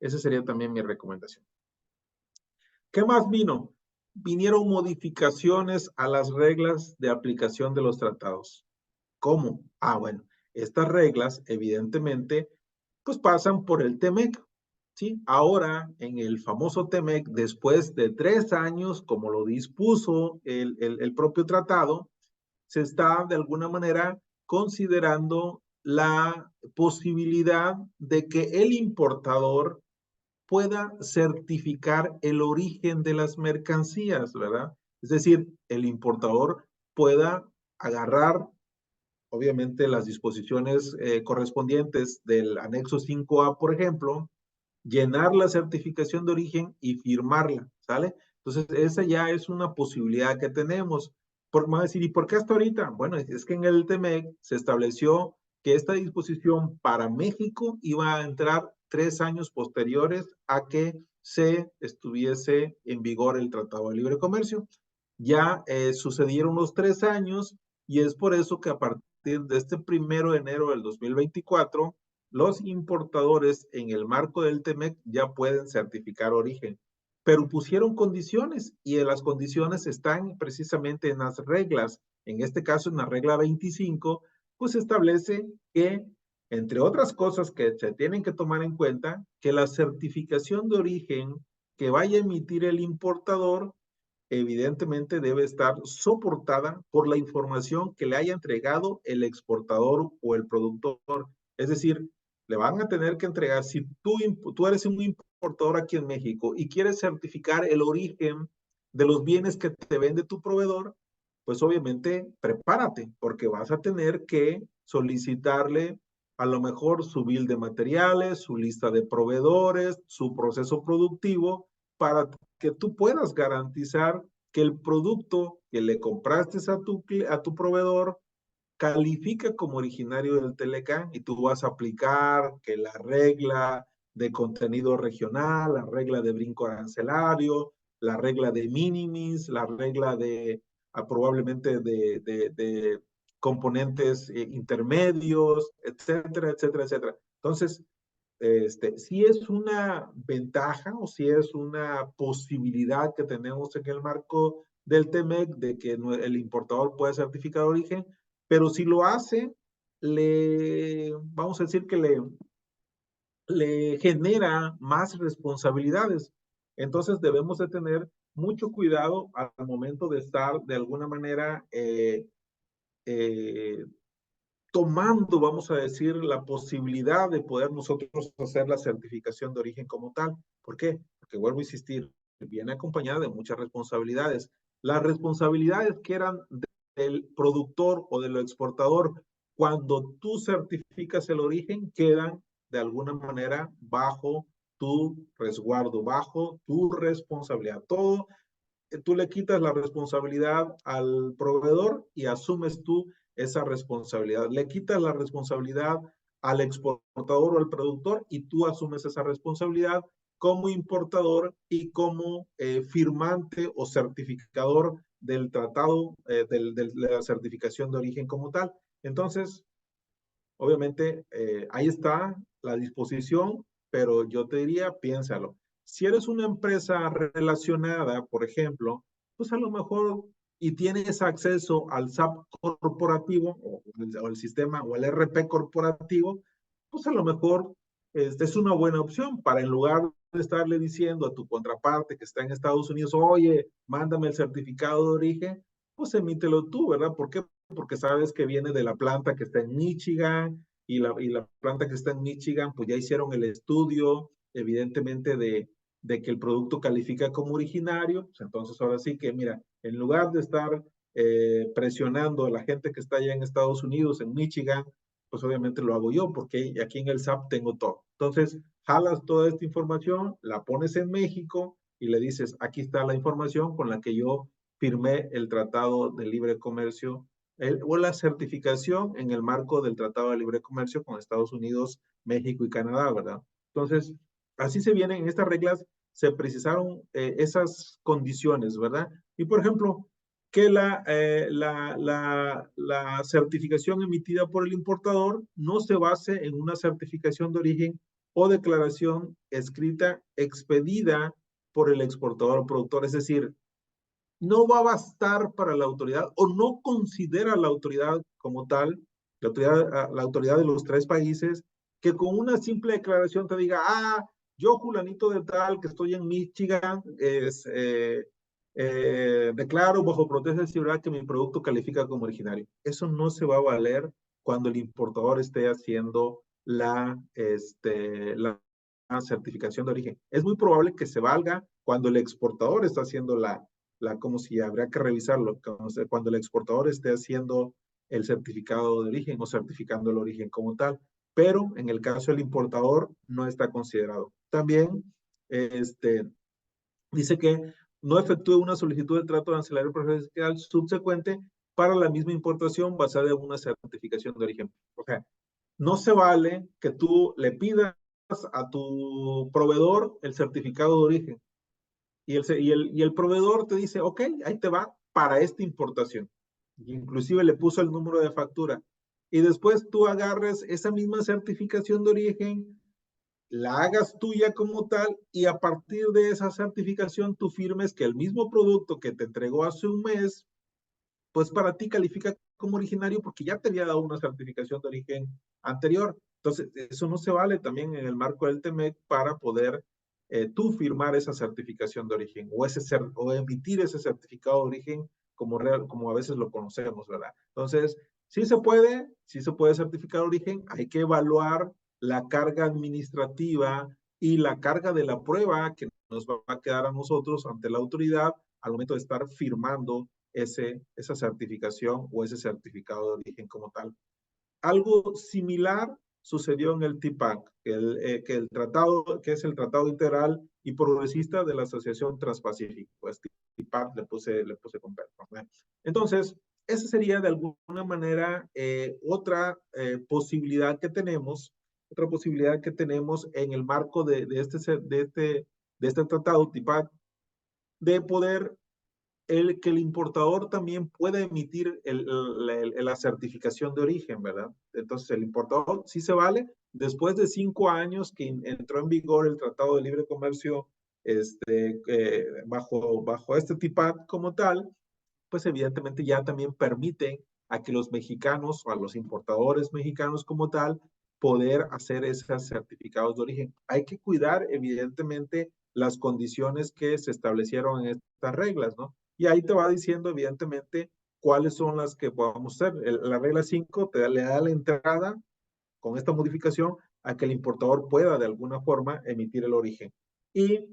esa sería también mi recomendación. ¿Qué más vino? Vinieron modificaciones a las reglas de aplicación de los tratados. ¿Cómo? Bueno, estas reglas, evidentemente, pues pasan por el TEMEC, ¿sí? Ahora, en el famoso TEMEC, después de 3 años, como lo dispuso el propio tratado, se está de alguna manera considerando la posibilidad de que el importador pueda certificar el origen de las mercancías, ¿verdad? Es decir, el importador pueda agarrar, obviamente, las disposiciones correspondientes del anexo 5A, por ejemplo, llenar la certificación de origen y firmarla, ¿sale? Entonces, esa ya es una posibilidad que tenemos. Por más decir, ¿y por qué hasta ahorita? Bueno, es que en el TEMEC se estableció que esta disposición para México iba a entrar 3 años posteriores a que se estuviese en vigor el Tratado de Libre Comercio. Ya sucedieron los 3 años y es por eso que a partir de este 1 de enero del 2024, los importadores en el marco del TEMEC ya pueden certificar origen, pero pusieron condiciones y las condiciones están precisamente en las reglas. En este caso, en la regla 25, pues establece que, entre otras cosas que se tienen que tomar en cuenta, que la certificación de origen que vaya a emitir el importador evidentemente debe estar soportada por la información que le haya entregado el exportador o el productor. Es decir, le van a tener que entregar, si tú eres un importador aquí en México y quieres certificar el origen de los bienes que te vende tu proveedor, pues obviamente prepárate, porque vas a tener que solicitarle a lo mejor su bill de materiales, su lista de proveedores, su proceso productivo, para que tú puedas garantizar que el producto que le compraste a tu proveedor califica como originario del Telecán y tú vas a aplicar que la regla de contenido regional, la regla de brinco arancelario, la regla de minimis, la regla de probablemente de componentes intermedios, etcétera, etcétera, etcétera. Entonces, si es una ventaja o si es una posibilidad que tenemos en el marco del TEMEC de que el importador pueda certificar origen, pero si lo hace, vamos a decir que le genera más responsabilidades. Entonces debemos de tener mucho cuidado al momento de estar de alguna manera eh, tomando, vamos a decir, la posibilidad de poder nosotros hacer la certificación de origen como tal. ¿Por qué? Porque vuelvo a insistir, viene acompañada de muchas responsabilidades. Las responsabilidades que eran del productor o del exportador, cuando tú certificas el origen, quedan de alguna manera bajo tu resguardo, bajo tu responsabilidad. Todo tú le quitas la responsabilidad al proveedor y asumes tú esa responsabilidad. Le quitas la responsabilidad al exportador o al productor y tú asumes esa responsabilidad como importador y como firmante o certificador del tratado, de la certificación de origen como tal. Entonces, obviamente, ahí está la disposición, pero yo te diría, piénsalo. Si eres una empresa relacionada, por ejemplo, pues a lo mejor y tienes acceso al SAP corporativo o el sistema o el RP corporativo, pues a lo mejor es una buena opción para en lugar de estarle diciendo a tu contraparte que está en Estados Unidos, oye, mándame el certificado de origen, pues emítelo tú, ¿verdad? ¿Por qué? Porque sabes que viene de la planta que está en Michigan y la planta que está en Michigan, pues ya hicieron el estudio, evidentemente, de que el producto califica como originario. Pues entonces, ahora sí que, mira, en lugar de estar presionando a la gente que está allá en Estados Unidos, en Michigan, pues obviamente lo hago yo, porque aquí en el SAP tengo todo. Entonces, jalas toda esta información, la pones en México y le dices, aquí está la información con la que yo firmé el Tratado de Libre Comercio o la certificación en el marco del Tratado de Libre Comercio con Estados Unidos, México y Canadá, ¿verdad? Entonces, así se vienen, en estas reglas se precisaron esas condiciones, ¿verdad? Y por ejemplo, que la certificación emitida por el importador no se base en una certificación de origen o declaración escrita expedida por el exportador o productor, es decir, no va a bastar para la autoridad o no considera la autoridad como tal, la autoridad de los 3 países, que con una simple declaración te diga, yo Julanito de tal, que estoy en Michigan, declaro bajo protesta de seguridad que mi producto califica como originario. Eso no se va a valer cuando el importador esté haciendo la certificación de origen. Es muy probable que se valga cuando el exportador está haciendo como si habría que revisarlo, cuando el exportador esté haciendo el certificado de origen o certificando el origen como tal. Pero en el caso del importador no está considerado. También dice que no efectúe una solicitud de trato arancelario preferencial subsecuente para la misma importación basada en una certificación de origen. O sea, no se vale que tú le pidas a tu proveedor el certificado de origen y el proveedor te dice, ok, ahí te va para esta importación. Inclusive le puso el número de factura. Y después tú agarres esa misma certificación de origen, la hagas tuya como tal y a partir de esa certificación tú firmes que el mismo producto que te entregó hace un mes, pues para ti califica como originario porque ya te había dado una certificación de origen anterior. Entonces, eso no se vale también en el marco del TEMEC para poder tú firmar esa certificación de origen o emitir ese certificado de origen como a veces lo conocemos, ¿verdad? Entonces, sí se puede certificar origen, hay que evaluar la carga administrativa y la carga de la prueba que nos va a quedar a nosotros ante la autoridad al momento de estar firmando esa certificación o ese certificado de origen como tal. Algo similar sucedió en el TIPAC, que es el Tratado Integral y Progresista de la Asociación Transpacífico. Pues TIPAC le puse con perro. Entonces, esa sería de alguna manera otra posibilidad que tenemos, en el marco de este tratado TIPAC, de poder que el importador también puede emitir la certificación de origen, ¿verdad? Entonces, el importador sí se vale. Después de 5 años que entró en vigor el Tratado de Libre Comercio bajo este TIPAD como tal, pues evidentemente ya también permiten a que los mexicanos o a los importadores mexicanos como tal poder hacer esos certificados de origen. Hay que cuidar evidentemente las condiciones que se establecieron en estas reglas, ¿no? Y ahí te va diciendo evidentemente cuáles son las que podamos hacer. La regla 5 le da la entrada con esta modificación a que el importador pueda de alguna forma emitir el origen. Y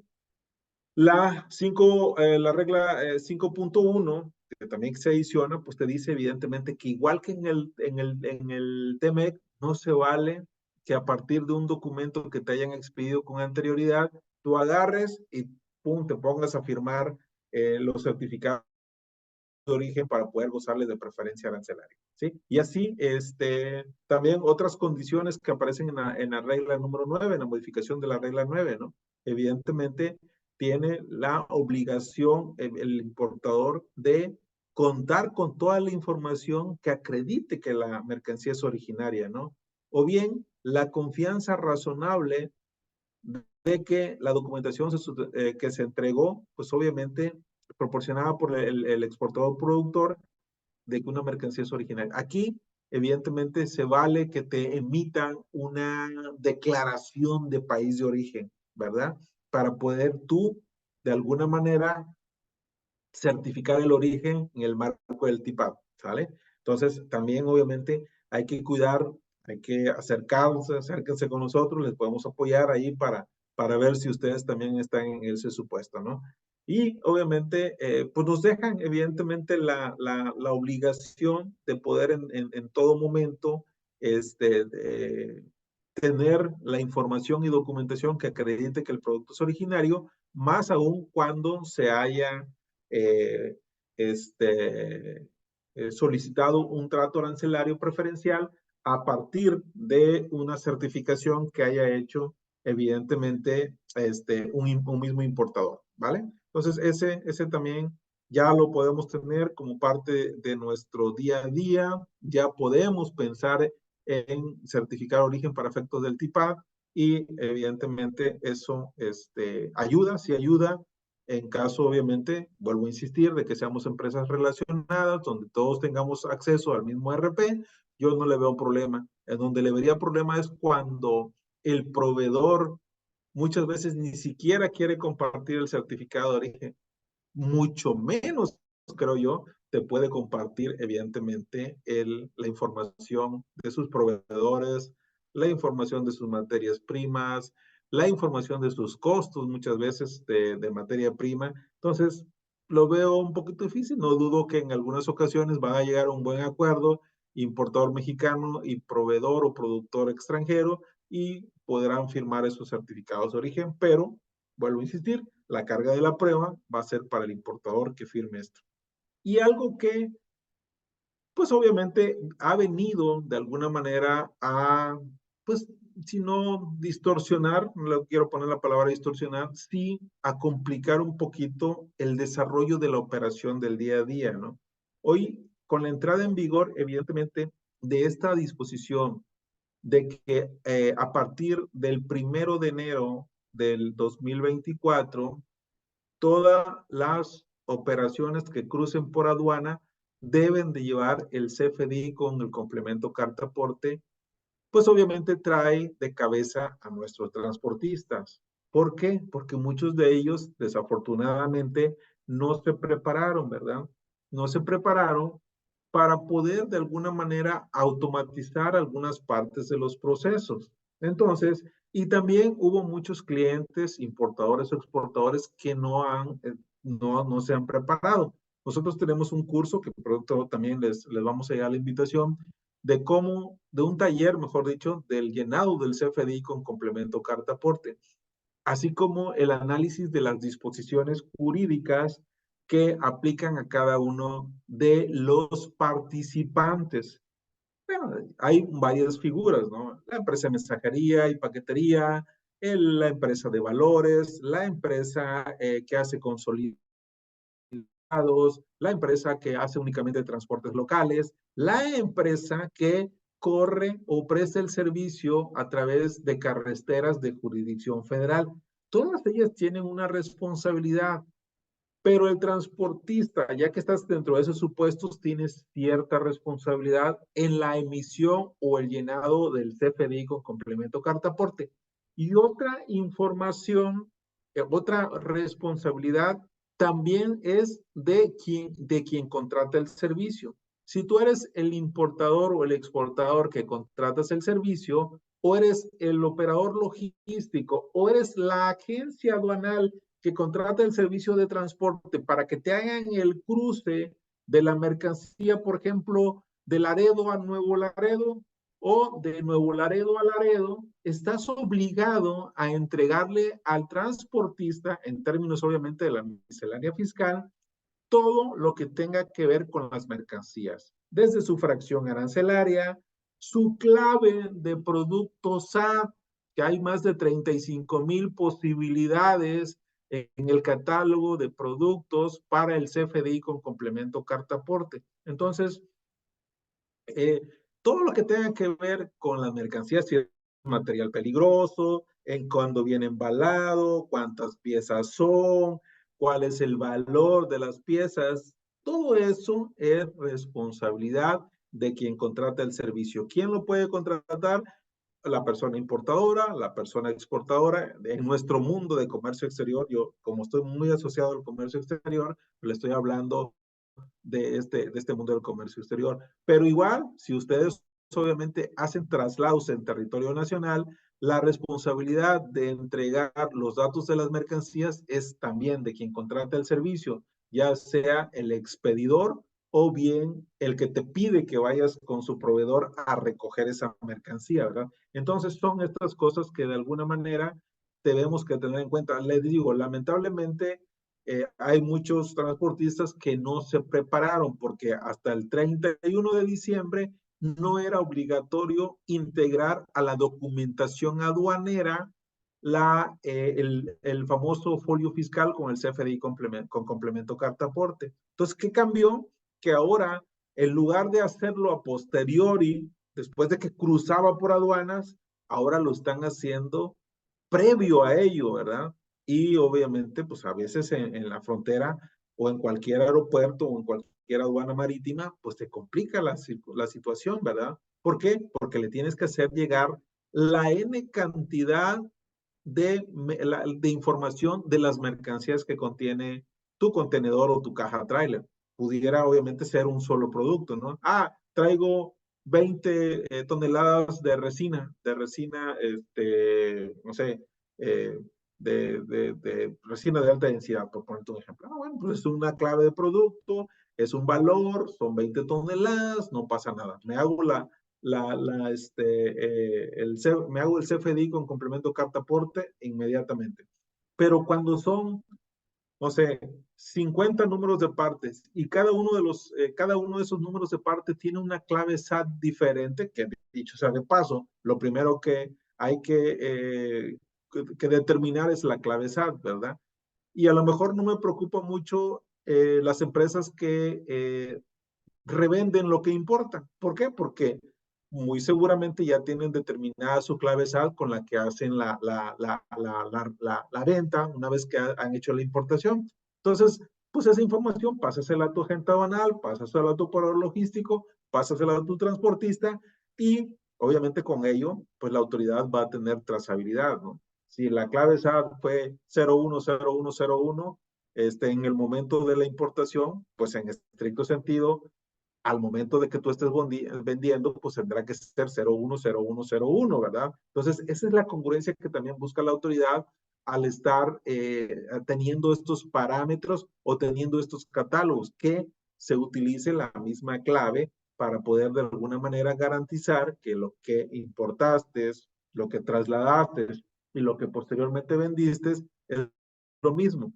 la regla 5.1, que también se adiciona, pues te dice evidentemente que igual que en el TMEC, no se vale que a partir de un documento que te hayan expedido con anterioridad, tú agarres y pum, te pongas a firmar los certificados de origen para poder gozarles de preferencia arancelaria, ¿sí? Y así, también otras condiciones que aparecen en la regla número 9, en la modificación de la regla 9, ¿no? Evidentemente, tiene la obligación el importador de contar con toda la información que acredite que la mercancía es originaria, ¿no? O bien, la confianza razonable de que la documentación que se entregó, pues obviamente proporcionada por el exportador productor de que una mercancía es original. Aquí, evidentemente, se vale que te emitan una declaración de país de origen, ¿verdad? Para poder tú, de alguna manera, certificar el origen en el marco del TIPAP, ¿sale? Entonces, también, obviamente, hay que cuidar, hay que acérquense con nosotros, les podemos apoyar ahí para ver si ustedes también están en ese supuesto, ¿no? Y obviamente, pues nos dejan evidentemente la obligación de poder en todo momento tener la información y documentación que acredite que el producto es originario, más aún cuando se haya eh, este, solicitado un trato arancelario preferencial a partir de una certificación que haya hecho evidentemente un mismo importador, ¿vale? Entonces, ese también ya lo podemos tener como parte de nuestro día a día, ya podemos pensar en certificar origen para efectos del TIPAD y evidentemente eso ayuda, sí ayuda, en caso obviamente, vuelvo a insistir, de que seamos empresas relacionadas, donde todos tengamos acceso al mismo RP, yo no le veo problema. En donde le vería problema es cuando el proveedor muchas veces ni siquiera quiere compartir el certificado de origen. mucho menos, creo yo, te puede compartir, evidentemente, la información de sus proveedores, la información de sus materias primas, la información de sus costos, muchas veces de materia prima. Entonces, lo veo un poquito difícil. No dudo que en algunas ocasiones va a llegar a un buen acuerdo, importador mexicano y proveedor o productor extranjero, y podrán firmar esos certificados de origen, pero, vuelvo a insistir, la carga de la prueba va a ser para el importador que firme esto. Y algo que, pues obviamente, ha venido de alguna manera a, pues, si no distorsionar, no le quiero poner la palabra distorsionar, sí a complicar un poquito el desarrollo de la operación del día a día, ¿no? Hoy, con la entrada en vigor, evidentemente, de esta disposición de que a partir del 1 de enero del 2024, todas las operaciones que crucen por aduana deben de llevar el CFDI con el complemento carta aporte, pues obviamente trae de cabeza a nuestros transportistas. ¿Por qué? Porque muchos de ellos desafortunadamente no se prepararon, ¿verdad? No se prepararon para poder de alguna manera automatizar algunas partes de los procesos. Entonces, y también hubo muchos clientes, importadores o exportadores que no se han preparado. Nosotros tenemos un curso que pronto también les vamos a llegar la invitación de cómo, de un taller, mejor dicho, del llenado del CFDI con complemento carta aporte, así como el análisis de las disposiciones jurídicas que aplican a cada uno de los participantes. Bueno, hay varias figuras, ¿no? La empresa de mensajería y paquetería, la empresa de valores, la empresa que hace consolidación, la empresa que hace únicamente transportes locales, la empresa que corre o presta el servicio a través de carreteras de jurisdicción federal. Todas ellas tienen una responsabilidad, pero el transportista, ya que estás dentro de esos supuestos, tienes cierta responsabilidad en la emisión o el llenado del CFDI con complemento carta aporte. Y otra información, otra responsabilidad también es de quien contrata el servicio. Si tú eres el importador o el exportador que contratas el servicio, o eres el operador logístico, o eres la agencia aduanal que contrata el servicio de transporte para que te hagan el cruce de la mercancía, por ejemplo, de Laredo a Nuevo Laredo o de Nuevo Laredo a Laredo, estás obligado a entregarle al transportista, en términos obviamente de la miscelánea fiscal, todo lo que tenga que ver con las mercancías, desde su fracción arancelaria, su clave de producto SAT, que hay más de 35,000 posibilidades en el catálogo de productos para el CFDI con complemento carta aporte. Entonces, todo lo que tenga que ver con las mercancías, si es material peligroso, en cuándo viene embalado, cuántas piezas son, cuál es el valor de las piezas, todo eso es responsabilidad de quien contrata el servicio. ¿Quién lo puede contratar? La persona importadora, la persona exportadora. En nuestro mundo de comercio exterior, yo como estoy muy asociado al comercio exterior, le estoy hablando de este mundo del comercio exterior. Pero igual, si ustedes obviamente hacen traslados en territorio nacional, la responsabilidad de entregar los datos de las mercancías es también de quien contrata el servicio, ya sea el expedidor o bien el que te pide que vayas con su proveedor a recoger esa mercancía, ¿verdad? Entonces son estas cosas que de alguna manera tenemos que tener en cuenta. Les digo, lamentablemente hay muchos transportistas que no se prepararon porque hasta el 31 de diciembre no era obligatorio integrar a la documentación aduanera el famoso folio fiscal con el CFDI con complemento carta aporte. Entonces, ¿qué cambió? Que ahora, en lugar de hacerlo a posteriori, después de que cruzaba por aduanas, ahora lo están haciendo previo a ello, ¿verdad? Y obviamente, pues a veces en la frontera o en cualquier aeropuerto o en cualquier aduana marítima, pues te complica la situación, ¿verdad? ¿Por qué? Porque le tienes que hacer llegar la N cantidad de información de las mercancías que contiene tu contenedor o tu caja trailer. Pudiera obviamente ser un solo producto, ¿no? Ah, traigo 20 toneladas de resina, no sé, eh, de resina de alta densidad, por ponerte un ejemplo. Ah, bueno, pues es una clave de producto, es un valor, son 20 toneladas, no pasa nada. Me hago me hago el CFDI con complemento carta aporte inmediatamente. Pero cuando son, no sé, 50 números de partes y cada uno de esos números de parte tiene una clave SAT diferente, que dicho sea de paso, lo primero que hay que determinar es la clave SAT, ¿verdad? Y a lo mejor no me preocupa mucho las empresas que revenden lo que importa. ¿Por qué? Porque muy seguramente ya tienen determinada su clave SAT con la que hacen la venta una vez que han hecho la importación. Entonces, pues esa información pásasela a tu agente aduanal, pásasela a tu operador logístico, pásasela a tu transportista y obviamente con ello, pues la autoridad va a tener trazabilidad, ¿no? Si la clave SAT fue 010101, en el momento de la importación, pues en estricto sentido, al momento de que tú estés vendiendo, pues tendrá que ser 010101, ¿verdad? Entonces, esa es la congruencia que también busca la autoridad al estar teniendo estos parámetros o teniendo estos catálogos, que se utilice la misma clave para poder de alguna manera garantizar que lo que importaste, lo que trasladaste y lo que posteriormente vendiste es lo mismo.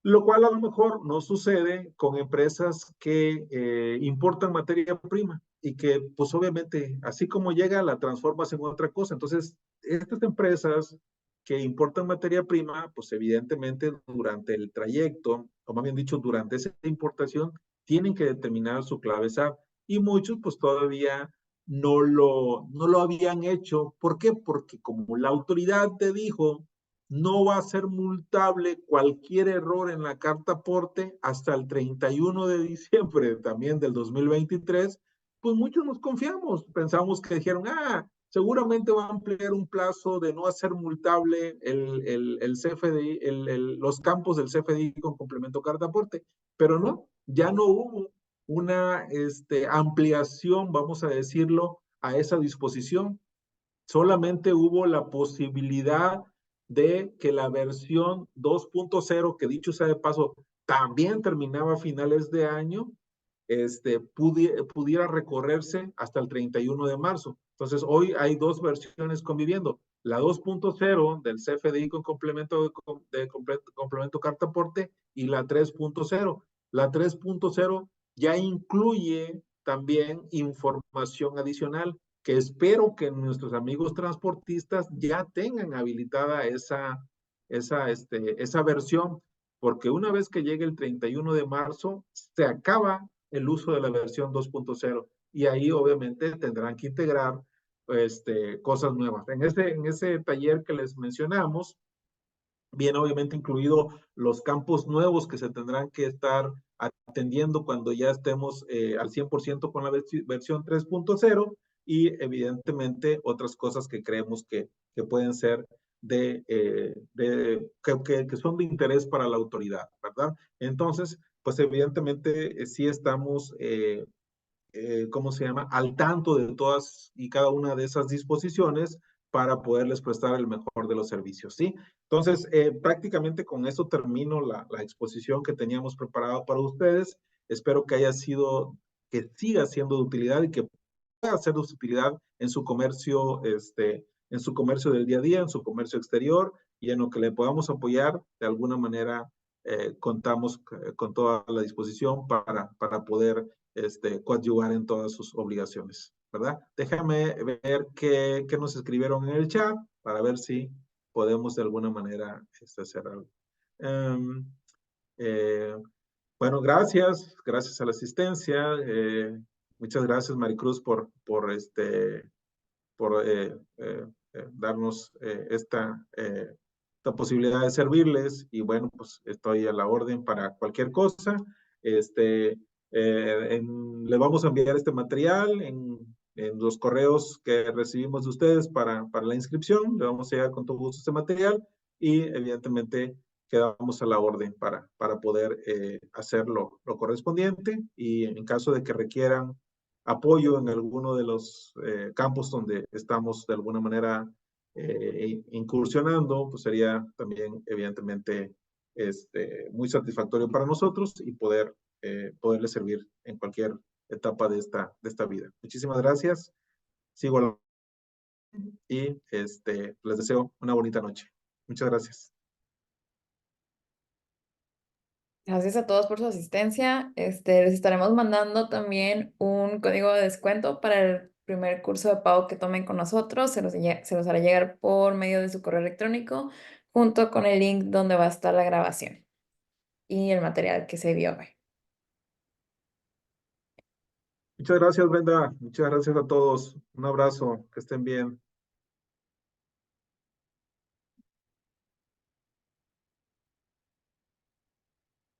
Lo cual a lo mejor no sucede con empresas que importan materia prima y que pues obviamente así como llega la transformas en otra cosa. Entonces, estas empresas que importan materia prima, pues evidentemente durante el trayecto, o más bien dicho, durante esa importación, tienen que determinar su clave SAT y muchos pues todavía no lo habían hecho. ¿Por qué? Porque como la autoridad te dijo no va a ser multable cualquier error en la carta aporte hasta el 31 de diciembre también del 2023, pues muchos nos confiamos, pensamos que dijeron, seguramente va a ampliar un plazo de no hacer multable el CFDI, los campos del CFDI con complemento carta aporte, pero no, ya no hubo una ampliación, vamos a decirlo, a esa disposición. Solamente hubo la posibilidad de que la versión 2.0, que dicho sea de paso, también terminaba a finales de año, pudiera recorrerse hasta el 31 de marzo. Entonces, hoy hay dos versiones conviviendo. La 2.0 del CFDI con complemento carta aporte y la 3.0. La 3.0 ya incluye también información adicional que espero que nuestros amigos transportistas ya tengan habilitada esa versión, porque una vez que llegue el 31 de marzo, se acaba el uso de la versión 2.0 y ahí obviamente tendrán que integrar cosas nuevas. En ese taller que les mencionamos, viene obviamente incluido los campos nuevos que se tendrán que estar atendiendo cuando ya estemos al 100% con la versión 3.0 y evidentemente otras cosas que creemos que pueden ser que son de interés para la autoridad, ¿verdad? Entonces, pues evidentemente sí estamos ¿cómo se llama? Al tanto de todas y cada una de esas disposiciones para poderles prestar el mejor de los servicios, ¿sí? Entonces, prácticamente con eso termino la exposición que teníamos preparada para ustedes. Espero que haya sido, que siga siendo de utilidad y que pueda ser de utilidad en su comercio del día a día, en su comercio exterior y en lo que le podamos apoyar, de alguna manera contamos con toda la disposición para poder coadyuvar en todas sus obligaciones, ¿verdad? Déjame ver qué nos escribieron en el chat para ver si podemos de alguna manera hacer algo. Eh, bueno, gracias a la asistencia. Muchas gracias, Maricruz, por darnos esta posibilidad de servirles y bueno, pues estoy a la orden para cualquier cosa. Le vamos a enviar este material en los correos que recibimos de ustedes para la inscripción. Le vamos a llegar con todo gusto este material y evidentemente quedamos a la orden para poder hacer lo correspondiente, y en caso de que requieran apoyo en alguno de los campos donde estamos de alguna manera incursionando, pues sería también evidentemente muy satisfactorio para nosotros y poderles servir en cualquier etapa de esta vida. Muchísimas gracias. Sigo y les deseo una bonita noche. Muchas gracias. Gracias a todos por su asistencia. Les estaremos mandando también un código de descuento para el primer curso de pago que tomen con nosotros. Se los hará llegar por medio de su correo electrónico, junto con el link donde va a estar la grabación y el material que se vio hoy. Muchas gracias, Brenda. Muchas gracias a todos. Un abrazo. Que estén bien.